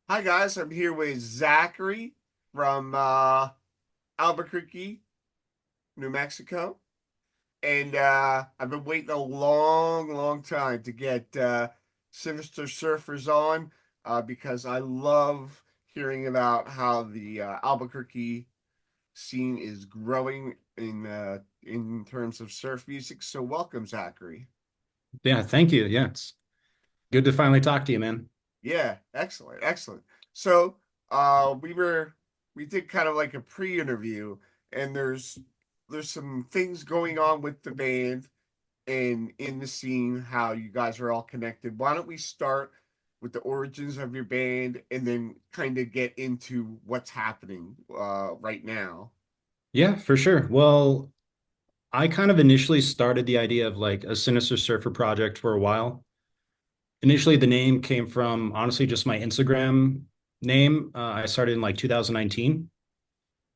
Hi guys, I'm here with Zachary from Albuquerque, New Mexico, and I've been waiting a long, long time to get Sinister Surfers on because I love hearing about how the Albuquerque scene is growing in terms of surf music. So welcome, Zachary. Yeah, thank you. Yeah, it's good to finally talk to you, man. Yeah, excellent, excellent. So, uh, we were we did kind of like a pre-interview, and there's some things going on with the band and in the scene, how you guys are all connected. Why don't we start with the origins of your band and then kind of get into what's happening right now? Yeah, for sure. Well, I kind of initially started the idea of like a Sinister Surfer project for a while. Initially, the name came from honestly just my Instagram name. I started in like 2019,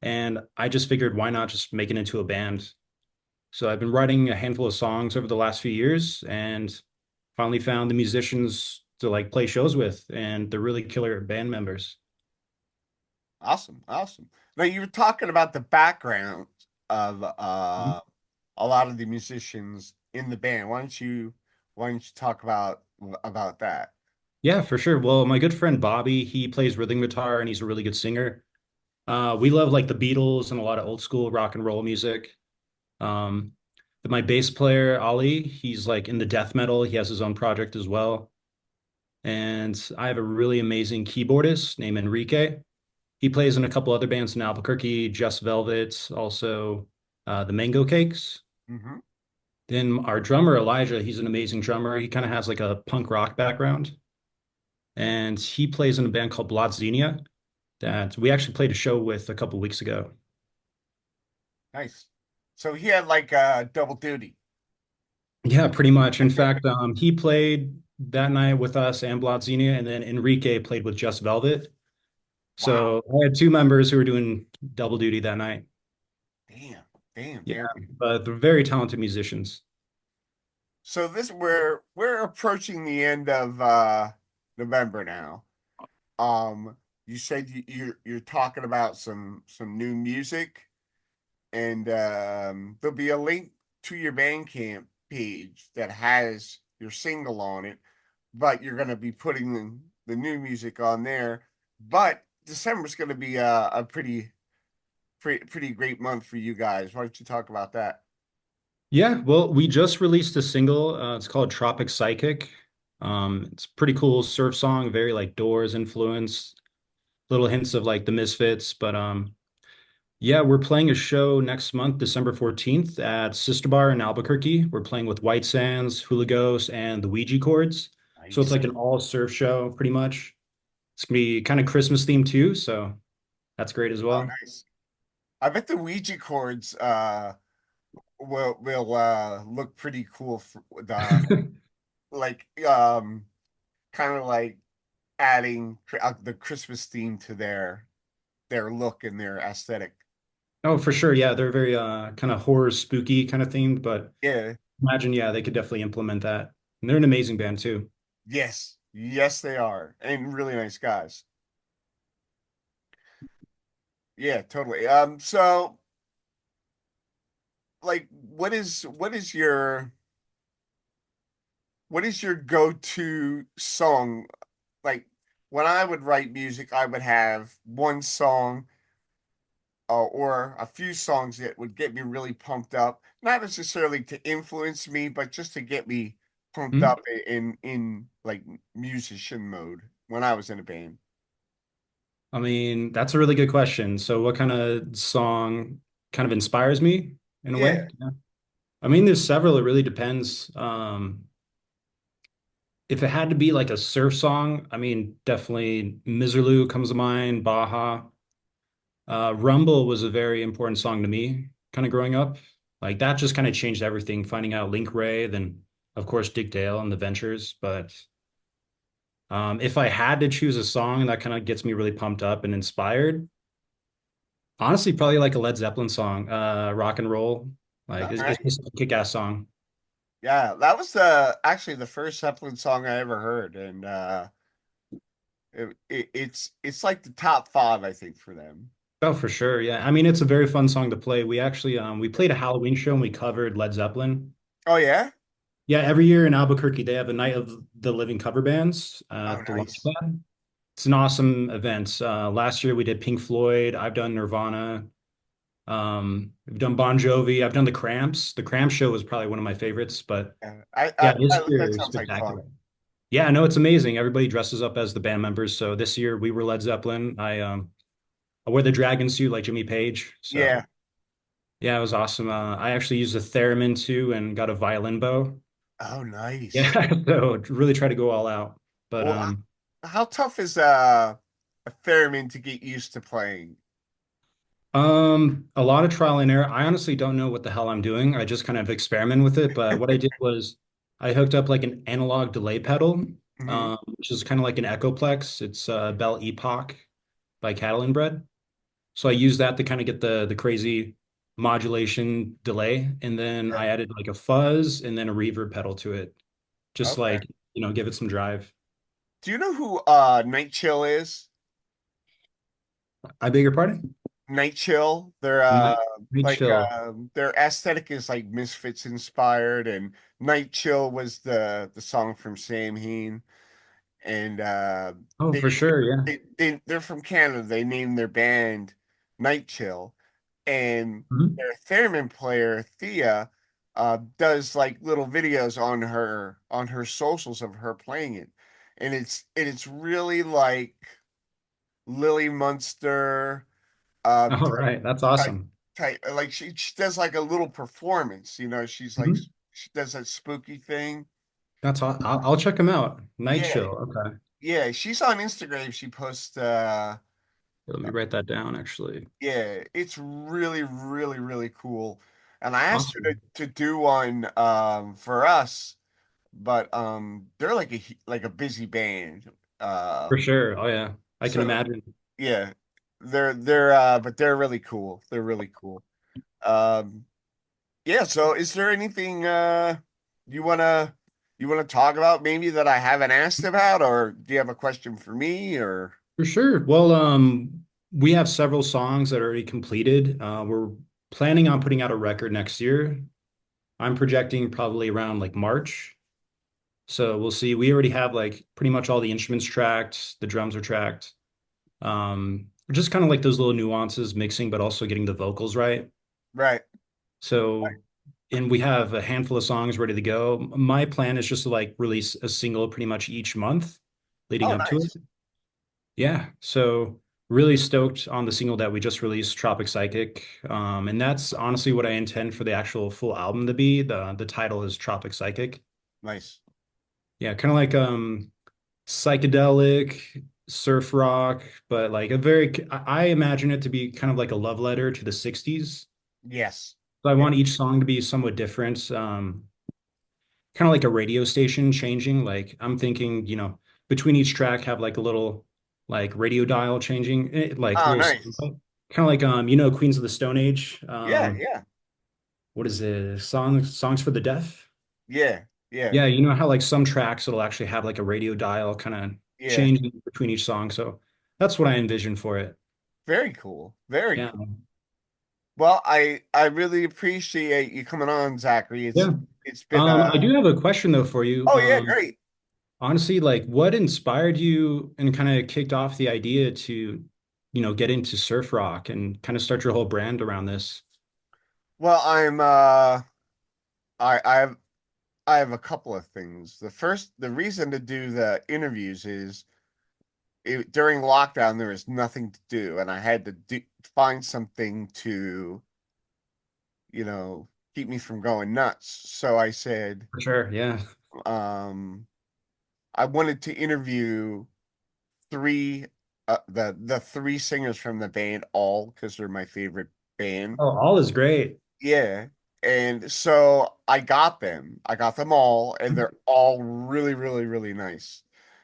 and I just figured why not just make it into a band. So I've been writing a handful of songs over the last few years, and finally found the musicians to like play shows with, and they're really killer band members. Awesome, awesome. Now you were talking about the background of a lot of the musicians in the band. Why don't you talk about that? Yeah, for sure. Well, my good friend Bobby, he plays rhythm guitar and he's a really good singer. We love like the Beatles and a lot of old school rock and roll music. Um, but my bass player, Ollie, he's like in the death metal. He has his own project as well. And I have a really amazing keyboardist named Enrique. He plays in a couple other bands in Albuquerque, Just Velvet, also the Mango Cakes. Hmm. Then our drummer, Elijah, he's an amazing drummer. He kind of has like a punk rock background. And he plays in a band called Blotzenia that we actually played a show with a couple weeks ago. Nice. So he had like a double duty. Yeah, pretty much. In fact, he played that night with us and Blotzenia, and then Enrique played with Just Velvet. Wow. So I had two members who were doing double duty that night. Damn. Damn, Yeah, damn. but they're very talented musicians. So this we're approaching the end of November now. You said you're talking about some new music, and there'll be a link to your Bandcamp page that has your single on it, but you're gonna be putting the new music on there. But December's gonna be a pretty great month for you guys. Why don't you talk about that? Yeah, well, we just released a single. It's called Tropic Psychic. It's a pretty cool surf song, very like Doors influenced, little hints of like the Misfits, but yeah, we're playing a show next month, December 14th at Sister Bar in Albuquerque. We're playing with White Sands, Hula Ghost, and the Ouija Chords. So it's Nice. like an all surf show, pretty much. It's gonna be kind of Christmas themed too, so that's great as Oh, well. nice. I bet the Ouija chords will look pretty cool for the like kind of like adding the Christmas theme to their look and their aesthetic. Oh, for sure. Yeah, they're very kind of horror spooky kind of themed, but Yeah. imagine, yeah, they could definitely implement that. And they're an amazing band too. Yes. Yes, they are. And really nice guys. Yeah, totally. So like what is your go-to song? Like when I would write music, I would have one song or a few songs that would get me really pumped up. Not necessarily to influence me, but just to get me pumped Hmm? up in like musician mode when I was in a band. I mean, that's a really good question. So what kind of song kind of inspires me in a way? Yeah. Yeah. I mean, there's several. It really depends. If it had to be like a surf song, I mean, definitely Miserlou comes to mind, Baja. Rumble was a very important song to me, kind of growing up. Like that just kind of changed everything, finding out Link Ray, then of course Dick Dale and the Ventures. But if I had to choose a song that kind of gets me really pumped up and inspired, honestly, probably like a Led Zeppelin song, Rock and Roll. Like All it's right. just a kick-ass song. Yeah, that was the actually the first Zeppelin song I ever heard, and It's like the top five, I think, for them. Oh, for sure. Yeah. I mean, it's a very fun song to play. We actually we played a Halloween show and we covered Led Zeppelin. Oh yeah? Yeah, every year in Albuquerque they have a night of the living cover bands Oh at the Launch nice. Pad. It's an awesome event. Last year we did Pink Floyd. I've done Nirvana. We've done Bon Jovi. I've done the Cramps. The Cramps show was probably one of my favorites, but yeah, this That year is sounds like spectacular. fun. Yeah, no, it's amazing. Everybody dresses up as the band members. So this year we were Led Zeppelin. I wore the dragon suit like Jimmy Page. So Yeah. yeah, it was awesome. I actually used a theremin too and got a violin bow. Oh Yeah, nice. so really try to go all out. But Well, how tough is a theremin to get used to playing? a lot of trial and error. I honestly don't know what the hell I'm doing. I just kind of experiment with it. But what I did was I hooked up like an analog delay pedal, Hmm. which is kind of like an Echoplex. It's Bell Epoch by Catalan Bread. So I used that to kind of get the crazy modulation delay, and then Yeah. I added like a fuzz and then a reverb pedal to it, just Okay. like give it some drive. Do you know who Night Chill is? I beg your pardon? Night Chill. They're Night like chill. their aesthetic is like Misfits inspired, and Night Chill was the song from Samhain, and Oh, they for sure. Yeah. they're from Canada. They named their band Night Chill, and Mhm. their theremin player Thea does like little videos on her socials of her playing it, and it's really like Lily Munster All right. That's type awesome. like she does like a little performance, she's like Mhm. she does that spooky thing. I'll check them out. Night Yeah, chill. Okay. yeah, she's on Instagram. She posts Let me write that down, actually. yeah, it's really, really, really cool. And I asked her Awesome. to do one for us, but they're like like a busy band. For sure. Oh, yeah. I can So imagine. yeah, they're but they're really cool. They're really cool. Um yeah, so is there anything you wanna you wanna talk about maybe that I haven't asked about, or do you have a question for me or For sure. Well, we have several songs that are already completed. We're planning on putting out a record next year. I'm projecting probably around like March. So we'll see. We already have like pretty much all the instruments tracked, the drums are tracked. Just kind of like those little nuances, mixing, but also getting the vocals right. right? So, and we have a handful of songs ready to go. My plan is just to like release a single pretty much each month leading Oh, up to it. nice. Yeah. So really stoked on the single that we just released, Tropic Psychic. And that's honestly what I intend for the actual full album to be. The title is Tropic Psychic. Nice. Yeah, kind of like psychedelic surf rock, but like a very I imagine it to be kind of like a love letter to the 60s. Yes. So I Yeah. want each song to be somewhat different. Kind of like a radio station changing. Like I'm thinking, between each track have like a little like radio dial changing, like Oh, little nice. kind of like Queens of the Stone Age. Yeah, yeah, What is it? Songs for the Deaf? yeah, yeah, Yeah, you know how like some tracks it'll actually have like a radio dial kind of yeah. changing between each song. So that's what I envision for it. Very cool. Very Yeah. cool. Well, I really appreciate you coming on, Zachary. Yeah. It's been I do have a question though for you. oh yeah, great. Honestly, like what inspired you and kind of kicked off the idea to, get into surf rock and kind of start your whole brand around this? Well, I have I have a couple of things. The reason to do the interviews is during lockdown there was nothing to do, and I had to find something to, you know, keep me from going nuts. So I said, For sure. Yeah. um, I wanted to interview three the three singers from the band all because they're my favorite band. Oh, all is great. Yeah. And so I got them. I got them all, and they're all really, really, really nice.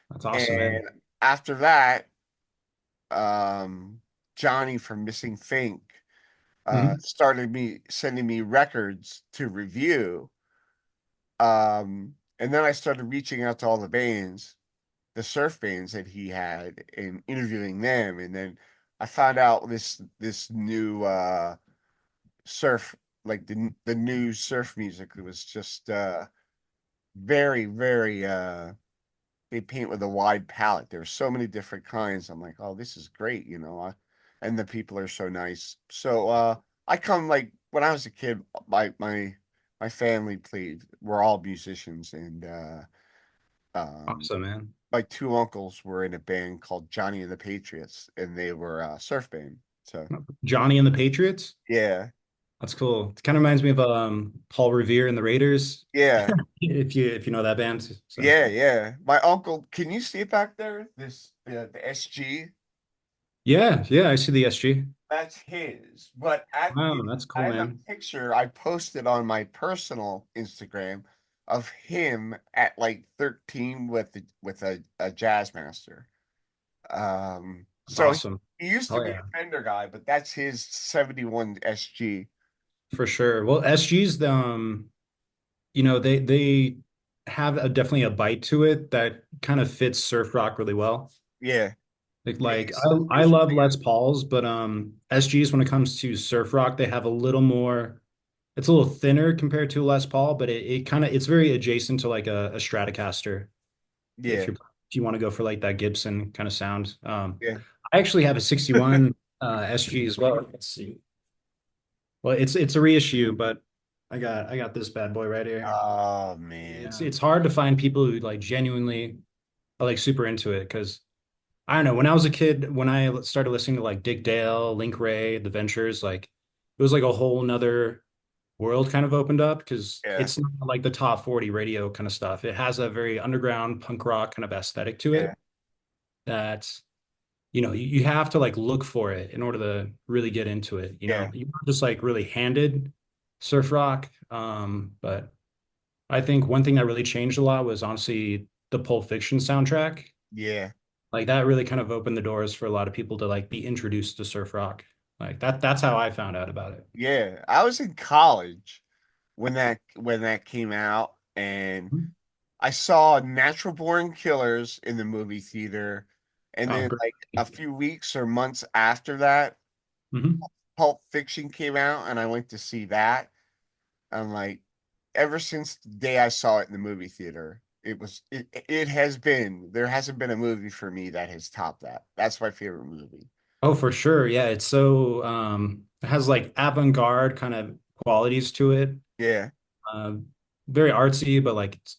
That's awesome, man. And after that, um, Johnny from Missing Fink Mhm. started me sending me records to review. And then I started reaching out to all the bands the surf bands that he had and interviewing them, and then I found out this new surf, like the new surf music. It was just very, very they paint with a wide palette. There's so many different kinds. I'm like, oh, this is great, and the people are so nice. So I come like when I was a kid, my family played. We're all musicians, and um, Awesome, man. my two uncles were in a band called Johnny and the Patriots, and they were a surf band. So Johnny and the Patriots. yeah, That's cool. It kind of reminds me of Paul Revere and the Raiders, yeah, if you know that band. So, yeah. My uncle, can you see it back there? This the SG. yeah, yeah, I see the SG. That's his. But Wow, that's I cool, have a man. picture I posted on my personal Instagram of him at like 13 with a jazz master. That's So awesome. he used to Oh be yeah, a Fender guy, but that's his 71 SG. for sure. Well, SG's they have definitely a bite to it that kind of fits surf rock really well. Yeah. Like, Yeah, like I he's love really Les Pauls, but SGs when it comes to surf rock, they have a little more. It's a little thinner compared to a Les Paul, but it kind of it's very adjacent to like a Stratocaster. good. If Yeah. you want to go for like that Gibson kind of sound. Yeah. I actually have a 61 SG as well. Let's see. Well, it's a reissue, but I got this bad boy right here. Oh It's man. it's hard to find people who like genuinely are like super into it because I don't know. When I was a kid, when I started listening to like Dick Dale, Link Ray, The Ventures, like it was like a whole nother world kind of opened up because Yeah. it's not like the top 40 radio kind of stuff. It has a very underground punk rock kind of aesthetic to Yeah. it that you have to like look for it in order to really get into it. Yeah. You're not just like really handed surf rock. But I think one thing that really changed a lot was honestly the Pulp Fiction soundtrack. Yeah. Like that really kind of opened the doors for a lot of people to like be introduced to surf rock. Like that's how I found out about it. Yeah. I was in college when that came out, and Mhm. I saw Natural Born Killers in the movie theater, and Oh, then great. like a few weeks or months after that, Mhm. Pulp Fiction came out, and I went to see that. I'm like, ever since the day I saw it in the movie theater, it has been there hasn't been a movie for me that has topped that. That's my favorite movie. Oh, for sure. Yeah, it's so it has like avant-garde kind of qualities to it. Yeah, Um, Very artsy, but like it's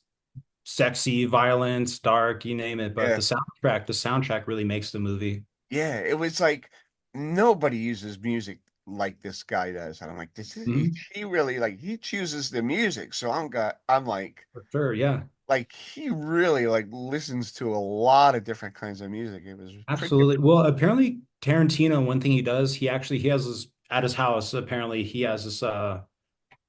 sexy, violence, dark, you name it. But yeah, the soundtrack really makes the movie. yeah. It was like nobody uses music like this guy does. And I'm like, this is Mhm. he really like he chooses the music. So I'm For sure, yeah. like he really like listens to a lot of different kinds of music. It was pretty Absolutely. Well, apparently Tarantino, one thing he does, he has this at his house, apparently he has this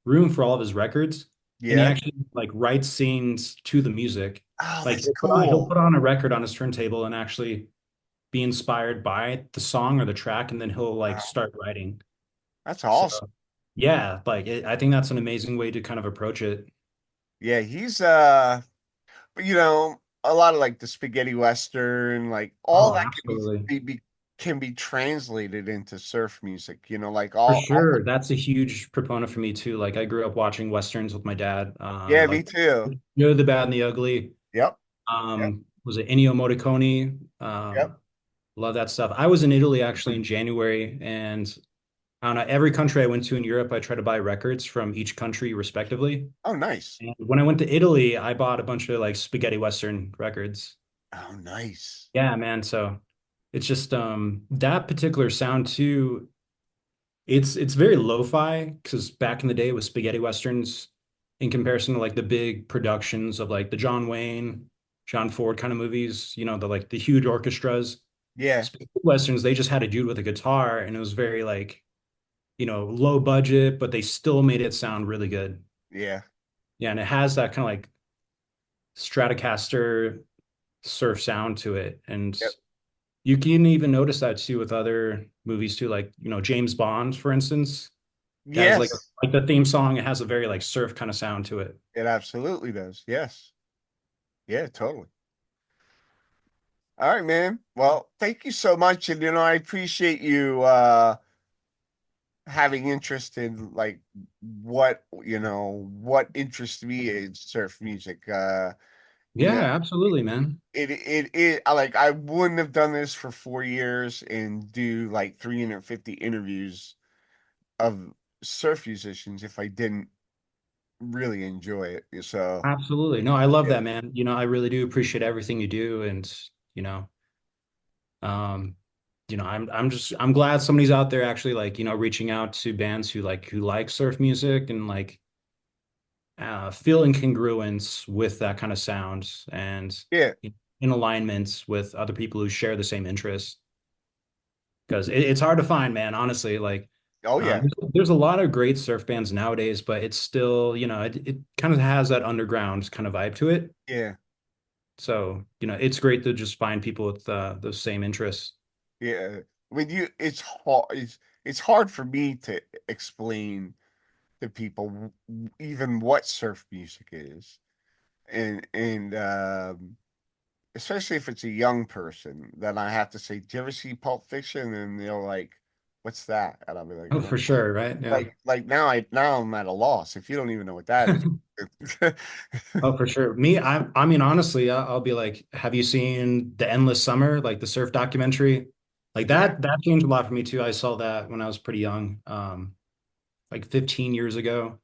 room for all of his records, and he yeah. actually like writes scenes to the music. Oh, Like that's he'll cool. put on a record on his turntable and actually be inspired by the song or the track, and then he'll like Wow, start writing. that's So awesome. yeah, like I think that's an amazing way to kind of approach it. Yeah, he's but a lot of like the spaghetti western, like all Oh, that absolutely. can be translated into surf music, like For all sure. That's a huge proponent for me too. Like I grew up watching Westerns with my dad. yeah, me Like too. The Bad and the Ugly. Yep, yep, Was it Ennio Morricone? yep. Love that stuff. I was in Italy actually in January, and I don't know, every country I went to in Europe, I try to buy records from each country respectively. Oh, nice. And when I went to Italy, I bought a bunch of like spaghetti Western records. Oh, nice. Yeah, man. So it's just that particular sound too. It's very lo-fi because back in the day with spaghetti westerns, in comparison to like the big productions of like the John Wayne, John Ford kind of movies, the like the huge orchestras. Yeah, Spaghetti westerns, they just had a dude with a guitar, and it was very like low budget, but they still made it sound really good. yeah, Yeah, and it has that kind of like Stratocaster surf sound to it, and yep. you can even notice that too with other movies too, like James Bond, for instance. It has Yes, like the theme song. It has a very like surf kind of sound to it. it absolutely does. Yes. Yeah, totally. All right, man. Well, thank you so much. And I appreciate you having interest in like what interests me in surf music. You Yeah, know, absolutely, man. I wouldn't have done this for 4 years and do like 350 interviews of surf musicians if I didn't really enjoy it. So Absolutely. No, I love yeah, that, man. I really do appreciate everything you do. And, you know, um, I'm glad somebody's out there actually like, reaching out to bands who like surf music and like feel in congruence with that kind of sound and yeah. in alignment with other people who share the same interests. Because it's hard to find, man, honestly. Like, Oh yeah, there's a lot of great surf bands nowadays, but it's still, it kind of has that underground kind of vibe to it. yeah, So, it's great to just find people with those same interests. yeah. When you, it's hard for me to explain to people even what surf music is, and especially if it's a young person, then I have to say, "Do you ever see Pulp Fiction?" And they're like, "What's that?" And I'll be like, Oh, for sure, right? Yeah. now I'm at a loss if you don't even know what that is." Oh, for sure. I mean, honestly, I'll be like, have you seen The Endless Summer, like the surf documentary? Like Yeah, that changed a lot for me too. I saw that when I was pretty young, like 15 years ago.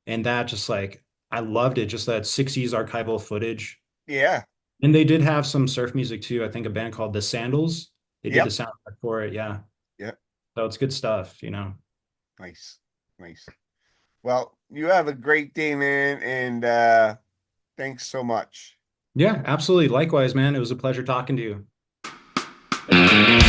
And that just like, I loved it. Just that 60s archival footage. yeah, And they did have some surf music too. I think a band called The Sandals. They did the yep, soundtrack for it. Yeah. yep. So it's good stuff. Nice, nice. Well, you have a great day, man, and thanks so much. Yeah, absolutely. Likewise, man. It was a pleasure talking to you.